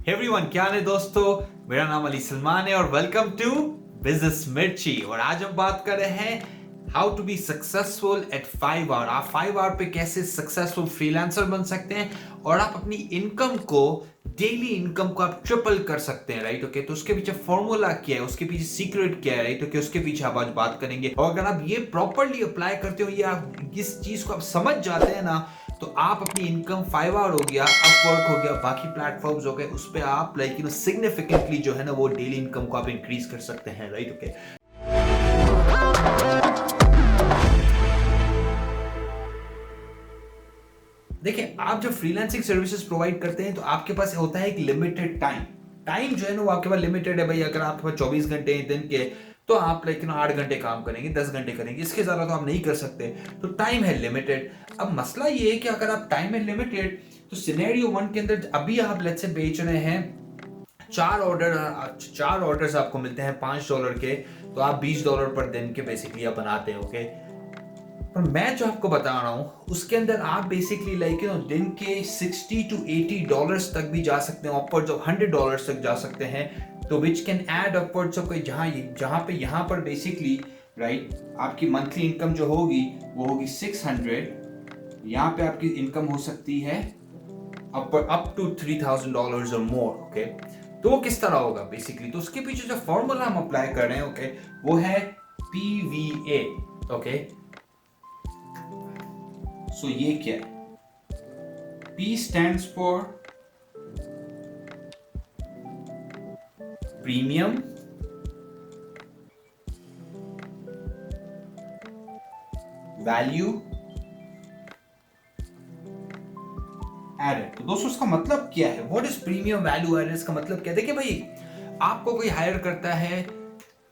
Everyone, क्या हाल है दोस्तों। मेरा नाम अली सलमान है और वेलकम टू बिजनेस मिर्ची। और आज हम बात कर रहे हैं how to be successful at 5 hour. आप 5 आवर पे कैसे सक्सेसफुल फ्रीलांसर बन सकते हैं और आप अपनी इनकम को, डेली इनकम को आप ट्रिपल कर सकते हैं, राइट। ओके, तो उसके पीछे फॉर्मूला क्या है, उसके पीछे सीक्रेट क्या है, राइट। ओके, उसके पीछे आप आज बात करेंगे। और अगर आप ये प्रॉपरली अप्लाई करते हो या इस चीज को आप समझ जाते हैं ना, तो आप अपनी इनकम 5 आवर हो गया, अपवर्क हो गया, बाकी प्लेटफॉर्म्स हो गए, उस पे आप सिग्निफिकेंटली जो है ना वो डेली इनकम को आप इंक्रीज कर सकते हैं, राइट। ओके, देखिए, आप जब फ्रीलांसिंग सर्विसेज प्रोवाइड करते हैं तो आपके पास होता है एक लिमिटेड टाइम जो है ना वो आपके पास लिमिटेड है। भाई अगर आपके पास 24 घंटे हैं दिन के, तो आप 8 घंटे काम करेंगे, 10 घंटे करेंगे, इसके ज्यादा तो आप नहीं कर सकते। तो टाइम है लिमिटेड। अब मसला ये है कि अगर आप टाइम है लिमिटेड, तो सिनेरियो 1 के अंदर अभी आप लेट्स से बेच रहे हैं 4 ऑर्डर्स आपको मिलते हैं $5 के, तो आप $20 पर दिन के बेसिकली आप बनाते हैं। ओके, पर मैं जो आपको बता रहा हूं उसके अंदर आप बेसिकली दिन के $60 to $80 तक भी जा सकते हैं, अपवर्ड्स ऑफ $100 तक जा सकते हैं। तो which can add upwards of जहां पर बेसिकली राइट आपकी मंथली इनकम जो होगी वो होगी 600। यहाँ पे आपकी इनकम हो सकती है अप टू $3,000 और मोर। ओके, तो वो किस तरह होगा बेसिकली, तो उसके पीछे जो फॉर्मूला हम अप्लाई कर रहे हैं ओके वो है PVA। ओके, सो ये क्या है? P stands for premium, value added. तो दोस्तों उसका मतलब क्या है? What is premium value added? इसका मतलब क्या है? देखिए भाई, आपको कोई हायर करता है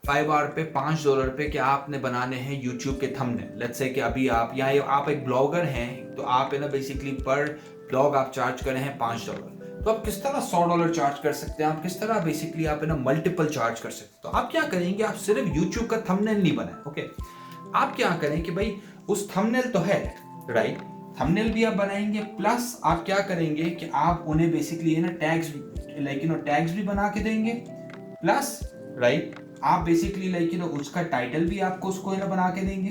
5 आवर पे $5 पे कि आपने बनाने हैं YouTube के थंबनेल। लेट्स से कि अभी आप एक ब्लॉगर हैं, तो आप है ना बेसिकली पर ब्लॉग आप चार्ज कर रहे हैं $5। तो आप किस तरह $100 चार्ज कर सकते हैं, आप किस तरह बेसिकली आप है ना मल्टीपल चार्ज कर सकते हैं। तो आप क्या करेंगे, आप सिर्फ YouTube का थंबनेल नहीं बनाए। ओके, आप क्या करें कि भाई उस थंबनेल तो है, राइट, थंबनेल भी आप बनाएंगे, प्लस आप क्या करेंगे कि आप उन्हें बेसिकली है ना टैग्स भी बना के देंगे, प्लस राइट आप बेसिकली उसका टाइटल भी आपको उसको है ना बना के देंगे,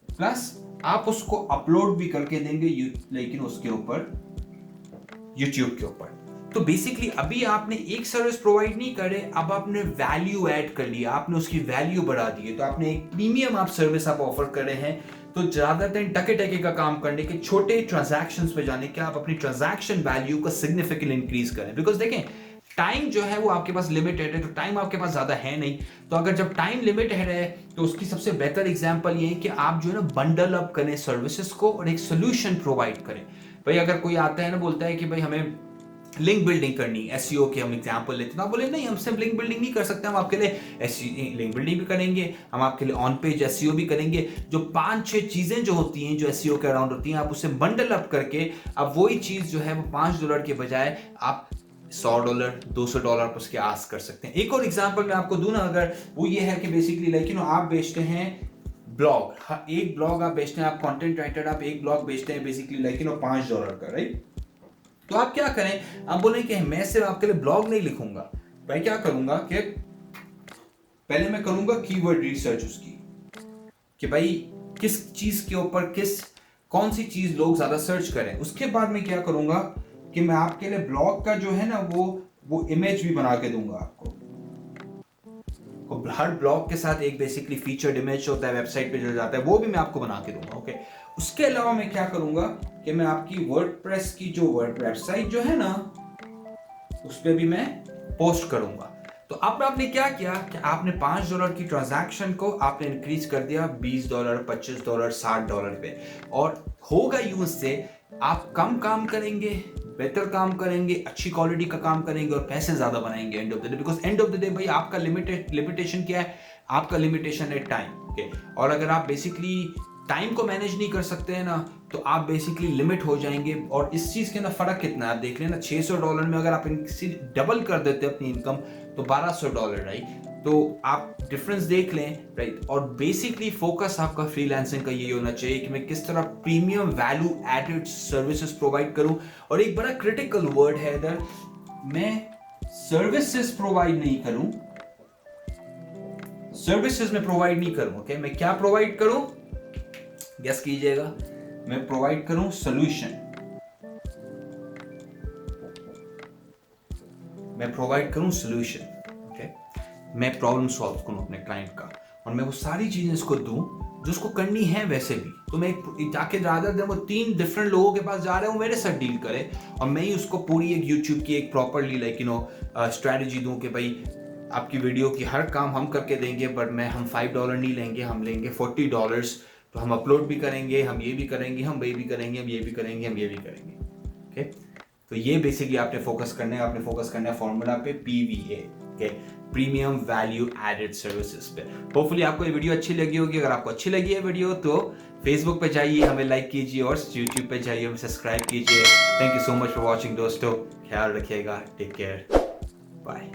प्लस आप उसको अपलोड भी करके देंगे उसके ऊपर YouTube के ऊपर। तो बेसिकली अभी आपने एक सर्विस प्रोवाइड नहीं करे, अब आपने वैल्यू ऐड कर लिया, आपने उसकी वैल्यू बढ़ा दी है। तो आपने एक प्रीमियम आप सर्विस आप ऑफर कर रहे हैं। तो ज्यादातर टके टके का काम करने के, छोटे ट्रांजैक्शंस पे जाने के, आप अपनी ट्रांजैक्शन वैल्यू को सिग्निफिकेंटली इंक्रीज करें। बिकॉज देखें, टाइम जो है वो आपके पास लिमिटेड है, तो टाइम आपके पास ज्यादा है नहीं। तो अगर जब टाइम लिमिटेड है तो उसकी सबसे बेहतर एग्जांपल ये है कि आप जो है ना बंडल अप करें सर्विसेज को और एक सोल्यूशन प्रोवाइड करें। भाई अगर कोई आता है ना बोलता है कि भाई हमें लिंक बिल्डिंग करनी, एसईओ की हम एग्जांपल लेते हैं, तो आप बोले नहीं, हम सिर्फ लिंक बिल्डिंग नहीं कर सकते, हम आपके लिए लिंक बिल्डिंग भी करेंगे, हम आपके लिए ऑन पेज एसईओ भी करेंगे। जो 5-6 चीजें जो होती हैं जो एसईओ के अराउंड होती हैं, आप उसे बंडल अप करके अब वही चीज जो है वो $5 के बजाय आप $100 $200 पर उसके आस्क कर सकते हैं। एक और एग्जांपल मैं आपको दूं ना, अगर वो ये है कि बेसिकली आप बेचते हैं ब्लॉग, एक ब्लॉग आप बेचते हैं, आप कंटेंट राइटर, आप एक ब्लॉग बेचते हैं बेसिकली $5 का, राइट। तो आप क्या करें, आप बोले कि मैं सिर्फ आपके लिए ब्लॉग नहीं लिखूंगा, भाई क्या करूंगा कि पहले मैं करूंगा कीवर्ड रिसर्च उसकी, कि भाई किस चीज के ऊपर कौन सी चीज लोग ज्यादा सर्च करें। उसके बाद मैं क्या करूंगा कि मैं आपके लिए ब्लॉग का जो है ना वो इमेज भी बना के दूंगा आपको। हर ब्लॉग के साथ एक बेसिकली फीचर्ड इमेज होता है, वेबसाइट पे जो जाता है, वो भी मैं आपको बना के दूंगा। ओके, उसके अलावा मैं क्या करूंगा कि मैं आपकी वर्डप्रेस की जो वेबसाइट जो है ना उस पर भी मैं पोस्ट करूंगा। तो अब आपने क्या किया कि आपने $5 की ट्रांजैक्शन को आपने इंक्रीज कर दिया $20 $25 $60 पे। और होगा यूं से आप कम काम करेंगे, बेहतर काम करेंगे, अच्छी क्वालिटी का काम करेंगे और पैसे ज्यादा बनाएंगे end of the day. Because end of the day भाई आपका लिमिटेशन क्या है, आपका लिमिटेशन है टाइम। ओके, और अगर आप बेसिकली टाइम को मैनेज नहीं कर सकते हैं ना, तो आप बेसिकली लिमिट हो जाएंगे। और इस चीज के ना फर्क कितना है आप देख लेना, $600 में अगर आप डबल कर देते अपनी इनकम तो $1200, राइट। तो आप डिफरेंस देख लें, राइट। और बेसिकली फोकस आपका फ्रीलांसिंग का ये होना चाहिए कि मैं किस तरह premium value added services provide करूं। और एक बड़ा क्रिटिकल वर्ड है इधर, मैं सर्विसेज प्रोवाइड नहीं करूं, सर्विसेज में प्रोवाइड नहीं करूं, ओके, मैं क्या प्रोवाइड करूं, गेस कीजिएगा, मैं प्रोवाइड करूं सोल्यूशन, मैं प्रोवाइड करूं सोल्यूशन, ओके, मैं प्रॉब्लम सॉल्व करूं अपने क्लाइंट का, और मैं वो सारी चीजें इसको दूं जो उसको करनी है वैसे भी। तो मैं जाके रादर देन वो 3 डिफरेंट लोगों के पास जा रहे हूँ मेरे साथ डील करे, और मैं ही उसको पूरी एक यूट्यूब की एक प्रॉपरली लाइक स्ट्रैटेजी दूं कि भाई आपकी वीडियो की हर काम हम करके देंगे, बट हम $5 नहीं लेंगे, हम लेंगे $40। तो हम अपलोड भी करेंगे, हम ये भी करेंगे, हम ये भी करेंगे, हम ये भी करेंगे, हम ये भी करेंगे, ओके। तो ये बेसिकली आपने फोकस करना है, आपने फोकस करना है फॉर्मूला पे, PVA, okay, premium value added services पे। होपफुली आपको ये वीडियो अच्छी लगी होगी। अगर आपको अच्छी लगी है वीडियो तो फेसबुक पे जाइए, हमें लाइक कीजिए, और यूट्यूब पे जाइए, हमें सब्सक्राइब कीजिए। Thank you so much for watching दोस्तों, ख्याल रखिएगा, टेक केयर, बाय।